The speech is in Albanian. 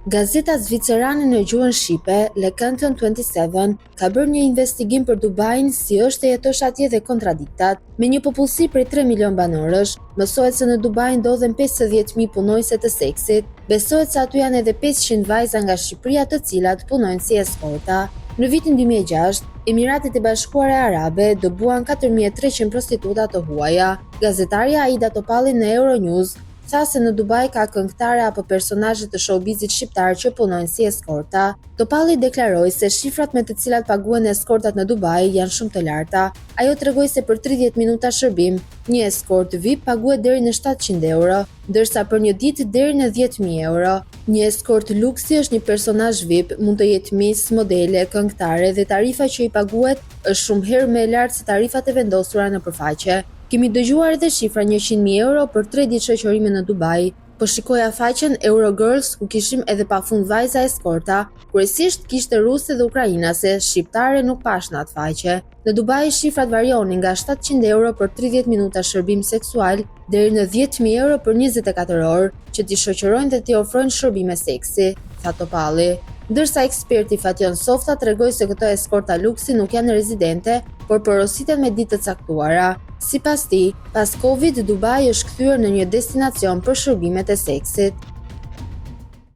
Gazeta zvicerane në gjuhën shqipe, Le Canton 27, ka bërë një investigim për Dubain, si është të jetosh atje dhe kontradiktat. Me një popullsi prej 3 milion banorësh, mësohet se në Dubai ndodhen 50.000 punojse të seksit. Besohet se aty janë edhe 500 vajza nga Shqipëria të cilat punojnë si eskorta. Në vitin 2006, Emiratet e Bashkuara Arabe dëbuan 4.300 prostituta të huaja. Gazetarja Aida Topalli në Euronews tha se në Dubai ka këngëtare apo personazhe të showbizit shqiptar që punojnë si eskorta. Topalli deklaroi se shifrat me të cilat paguhen eskortat në Dubai janë shumë të larta. Ajo tregoi se për 30 minuta shërbim, një eskort VIP paguhet deri në 700 euro, ndërsa për një ditë deri në 10.000 euro. Një eskort luksi është një personazh VIP, mund të jetë mis, modele, këngëtare dhe tarifa që i paguhet është shumë herë më e lartë se tarifat e vendosura në përfaqe. Kemi dëgjuar edhe shifra 100.000 euro për 3 ditë shoqërime në Dubai. Po shikoja faqen Eurogirls ku kishim edhe pafund vajza eskorta, kryesisht kishte ruse dhe ukrainase, shqiptare nuk pash në atë faqe. Në Dubai shifrat varionin nga 700 euro për 30 minuta shërbim seksual deri në 10.000 euro për 24 orë që t'i shoqërojnë dhe t'i ofrojnë shërbime seksi, tha Topalli. Ndërsa eksperti Fation Softa tregoi se këto eskorta luksi nuk janë rezidente, por porositen me ditë të caktuara. Sipas tij, pas Covid, Dubai është kthyer në një destinacion për shërbimet e seksit.